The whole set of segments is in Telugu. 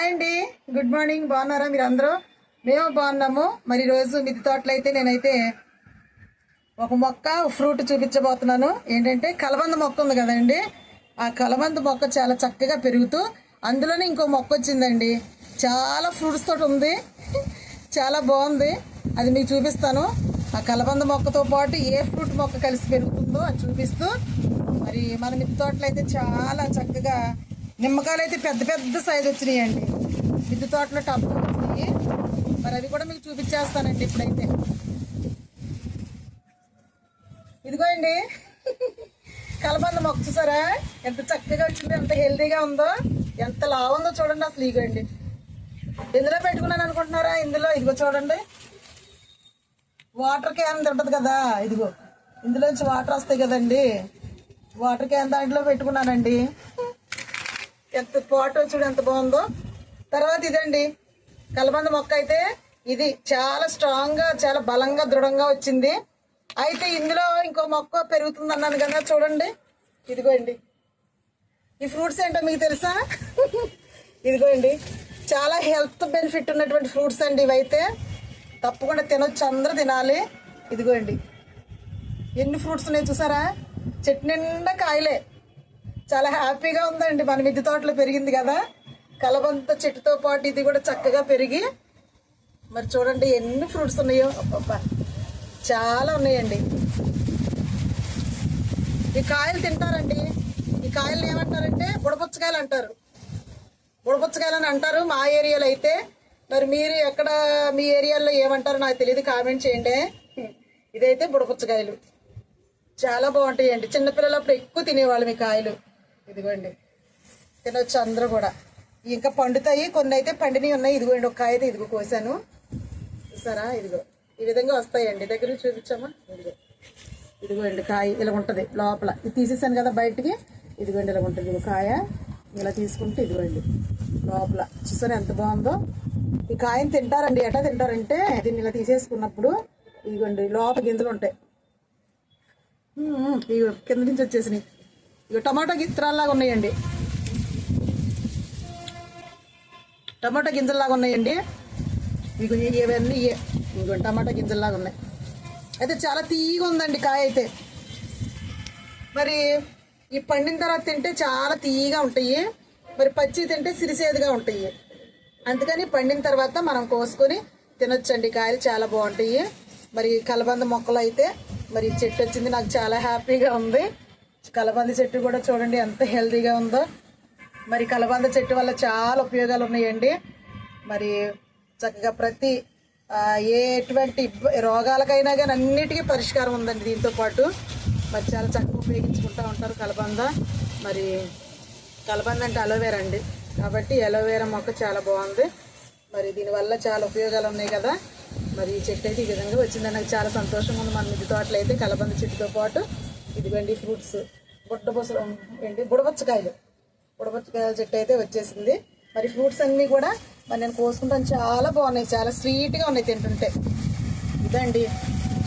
హాయ్ అండి, గుడ్ మార్నింగ్. బాగున్నారా మీరు అందరూ? మేము బాగున్నాము. మరి ఈరోజు మిద్దె తోటలో అయితే నేనైతే ఒక మొక్క ఫ్రూట్ చూపించబోతున్నాను. ఏంటంటే కలబంద మొక్క ఉంది కదండి, ఆ కలబంద మొక్క చాలా చక్కగా పెరుగుతూ అందులోనే ఇంకో మొక్క వచ్చిందండి. చాలా ఫ్రూట్స్ తోటి ఉంది, చాలా బాగుంది. అది మీకు చూపిస్తాను. ఆ కలబంద మొక్కతో పాటు ఏ ఫ్రూట్ మొక్క కలిసి పెరుగుతుందో అది చూపిస్తూ, మరి మన మిద్దె తోటలో అయితే చాలా చక్కగా నిమ్మకాయలు అయితే పెద్ద పెద్ద సైజు వచ్చినాయండి. మిద్దె తోటలో టబ్బు వచ్చినాయి. మరి అవి కూడా మీకు చూపించేస్తానండి ఇప్పుడైతే. ఇదిగో అండి కలబంద మొక్క చూసారా ఎంత చక్కగా వచ్చింది, ఎంత హెల్తీగా ఉందో, ఎంత లావుందో చూడండి. అసలు ఇగోండి ఇందులో పెట్టుకున్నాను అనుకుంటున్నారా? ఇందులో ఇదిగో చూడండి, వాటర్ క్యాన్ ఉంటుంది కదా, ఇదిగో ఇందులోంచి వాటర్ వస్తాయి కదండి, వాటర్ క్యాన్ దాంట్లో పెట్టుకున్నానండి. ఎంత ఫోటో చూడు ఎంత బాగుందో. తర్వాత ఇదండి కలబంద మొక్క అయితే ఇది చాలా స్ట్రాంగ్గా, చాలా బలంగా, దృఢంగా వచ్చింది. అయితే ఇందులో ఇంకో మొక్క పెరుగుతుంది అన్నాను కదా, చూడండి ఇదిగోండి. ఈ ఫ్రూట్స్ ఏంటో మీకు తెలుసా? ఇదిగోండి చాలా హెల్త్ బెనిఫిట్ ఉన్నటువంటి ఫ్రూట్స్ అండి ఇవైతే. తప్పకుండా తినొచ్చు, అందరూ తినాలి. ఇదిగోండి ఎన్ని ఫ్రూట్స్ ఉన్నాయి చూసారా, చెట్టు నిండా కాయలే. చాలా హ్యాపీగా ఉందండి. మన మిద్దె తోటలో పెరిగింది కదా కలబంద చెట్టుతో పాటు ఇది కూడా చక్కగా పెరిగి, మరి చూడండి ఎన్ని ఫ్రూట్స్ ఉన్నాయో. అబ్బా చాలా ఉన్నాయండి. ఈ కాయలు తింటారండి. ఈ కాయలు ఏమంటారంటే బుడపుచ్చకాయలు అంటారు, బుడపుచ్చకాయలు అని అంటారు మా ఏరియాలో అయితే. మరి మీరు ఎక్కడ, మీ ఏరియాలో ఏమంటారో నాకు తెలియదు, కామెంట్ చేయండి. ఇదైతే బుడపుచ్చకాయలు చాలా బాగుంటాయండి. చిన్నపిల్లలప్పుడు ఎక్కువ తినేవాళ్ళం ఈ కాయలు. ఇదిగోండి తినొచ్చు అందరూ కూడా. ఇంకా పండుతాయి, కొన్ని అయితే పండినవి ఉన్నాయి. ఇదిగోండి ఒక కాయ అయితే ఇదిగో కోసాను చూసారా, ఇదిగో ఈ విధంగా వస్తాయండి. దగ్గర చూపించామా, ఇదిగో ఇదిగోండి కాయ ఇలా ఉంటుంది లోపల. ఇది తీసేసాను కదా బయటికి, ఇదిగోండి ఇలా ఉంటుంది. ఇదిగో కాయ ఇలా తీసుకుంటే ఇదిగోండి లోపల చూసారా ఎంత బాగుందో. ఈ కాయని తింటారండి. ఎట్లా తింటారంటే దీన్ని ఇలా తీసేసుకున్నప్పుడు ఇదిగోండి లోపల గింజలు ఉంటాయి, ఇవి కింద నుంచి వచ్చేసినాయి. ఇక టమాటా గిత్తరాల్లాగా ఉన్నాయండి, టమాటా గింజల్లాగా ఉన్నాయండి. ఇక ఇవన్నీ ఇంకో టమాటా గింజల్లాగా ఉన్నాయి. అయితే చాలా తీయగా ఉందండి కాయ అయితే. మరి ఈ పండిన తర్వాత తింటే చాలా తీయగా ఉంటాయి, మరి పచ్చి తింటే సిరిసేదుగా ఉంటాయి. అందుకని పండిన తర్వాత మనం కోసుకొని తినొచ్చండి. కాయలు చాలా బాగుంటాయి. మరి కలబంద మొక్కలు అయితే మరి చెట్టు వచ్చింది, నాకు చాలా హ్యాపీగా ఉంది. కలబంద చెట్టు కూడా చూడండి ఎంత హెల్తీగా ఉందో. మరి కలబంద చెట్టు వల్ల చాలా ఉపయోగాలు ఉన్నాయండి. మరి చక్కగా ప్రతి ఎటువంటి రోగాలకైనా కానీ అన్నిటికీ పరిష్కారం ఉందండి దీంతో పాటు. మరి చాలా చక్కగా ఉపయోగించుకుంటూ ఉంటారు కలబంద. మరి కలబంద అంటే అలోవేరా అండి, కాబట్టి అలోవేరా మొక్క చాలా బాగుంది. మరి దీనివల్ల చాలా ఉపయోగాలు ఉన్నాయి కదా. మరి ఈ చెట్టు అయితే ఈ విధంగా వచ్చిందని నాకు చాలా సంతోషంగా ఉంది. మన మిద్దె తోటలో అయితే కలబంద చెట్టుతో పాటు ఇదిగోండి ఫ్రూట్స్ బుడపచ్చకాయలు చెట్టు అయితే వచ్చేసింది. మరి ఫ్రూట్స్ అన్నీ కూడా మరి నేను కోసుకుంటాను, చాలా బాగున్నాయి, చాలా స్వీట్గా ఉన్నాయి తింటుంటే. ఇదండి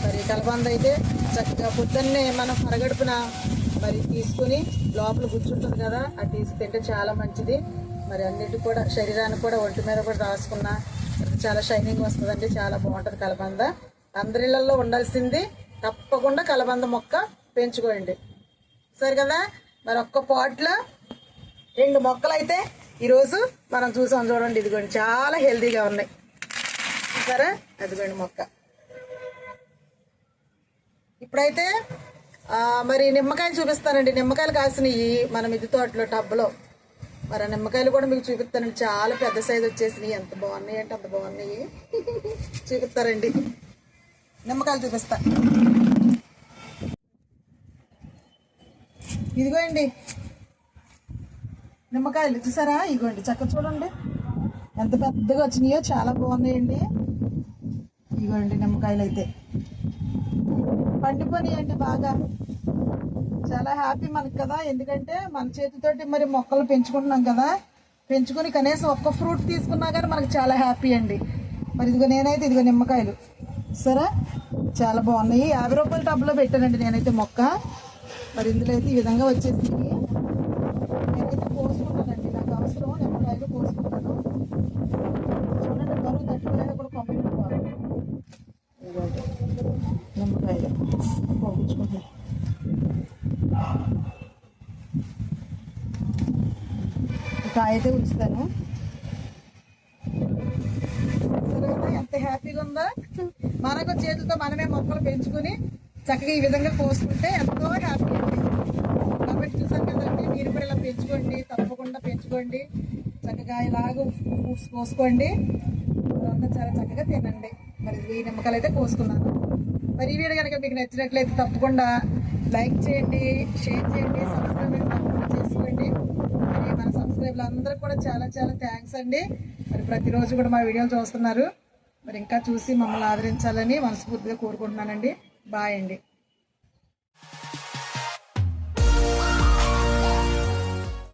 మరి కలబంద అయితే చక్కగా పొద్దున్నే మనం పరగడుపున మరి తీసుకుని లోపల గుచ్చుంటుంది కదా, అది తీసి తింటే చాలా మంచిది. మరి అన్నిటి కూడా శరీరానికి కూడా ఒంటి మీద కూడా రాసుకున్న చాలా షైనింగ్ వస్తుందండి, చాలా బాగుంటుంది కలబంద. అందరిళ్ళల్లో ఉండాల్సింది తప్పకుండా కలబంద మొక్క పెంచుకోండి, సరే కదా. మరి ఒక్క పాట్లో 2 మొక్కలు అయితే ఈరోజు మనం చూసాం చూడండి. ఇదిగోండి చాలా హెల్తీగా ఉన్నాయి సరే. అదిగోండి మొక్క. ఇప్పుడైతే మరి నిమ్మకాయలు చూపిస్తానండి. నిమ్మకాయలు కాసినాయి మన మిద్దె తోటలో టబ్లో. మరి ఆ నిమ్మకాయలు కూడా మీకు చూపిస్తానండి. చాలా పెద్ద సైజు వచ్చేసినాయి, ఎంత బాగున్నాయి అంటే అంత బాగున్నాయి. చూపిస్తారండి, నిమ్మకాయలు చూపిస్తా. ఇదిగోండి నిమ్మకాయలు చూసారా, ఇదిగోండి చక్కగా చూడండి ఎంత పెద్దగా వచ్చినాయో, చాలా బాగున్నాయండి. ఇదిగోండి నిమ్మకాయలు అయితే పండిపోయినాయండి బాగా. చాలా హ్యాపీ మనకు కదా, ఎందుకంటే మన చేతితోటి మరి మొక్కలు పెంచుకుంటున్నాం కదా. పెంచుకొని కనీసం ఒక్క ఫ్రూట్ తీసుకున్నా కానీ మనకు చాలా హ్యాపీ అండి. మరి ఇదిగో నేనైతే ఇదిగో నిమ్మకాయలు సరే చాలా బాగున్నాయి. 50 రూపాయల టబ్లో పెట్టానండి నేనైతే మొక్క. మరి ఇందులో అయితే ఈ విధంగా వచ్చేసింది. నేనైతే కోసుకుంటానండి, నాకు అవసరం నిమ్మకాయలు కోసుకుంటాను. నిమ్మకాయలు పోగించుకుంటున్నాయి. కాయ అయితే ఉంచుతాను. ఎంత హ్యాపీగా ఉందో. మనకు చేతులతో మనమే మొక్కలు పెంచుకుని చక్కగా ఈ విధంగా కోసుకుంటే ఎంతో హ్యాపీ అండి. కాబట్టి చూసాను కదండి, మీరు కూడా ఇలా పెంచుకోండి, తప్పకుండా పెంచుకోండి. చక్కగా ఇలాగ ఫ్రూట్స్ కోసుకోండి, తర్వాత చాలా చక్కగా తినండి. మరి ఈ నిమ్మకాయలు అయితే కోసుకున్నాను. మరి ఈ వీడియో కనుక మీకు నచ్చినట్లయితే తప్పకుండా లైక్ చేయండి, షేర్ చేయండి, సబ్స్క్రైబ్ తప్పకుండా చేసుకోండి. మరి మన సబ్స్క్రైబర్లు అందరూ కూడా చాలా చాలా థ్యాంక్స్ అండి. మరి ప్రతిరోజు కూడా మా వీడియోలు చూస్తున్నారు. మరి ఇంకా చూసి మమ్మల్ని ఆదరించాలని మనస్ఫూర్తిగా కోరుకుంటున్నానండి. బాయ్ అండి.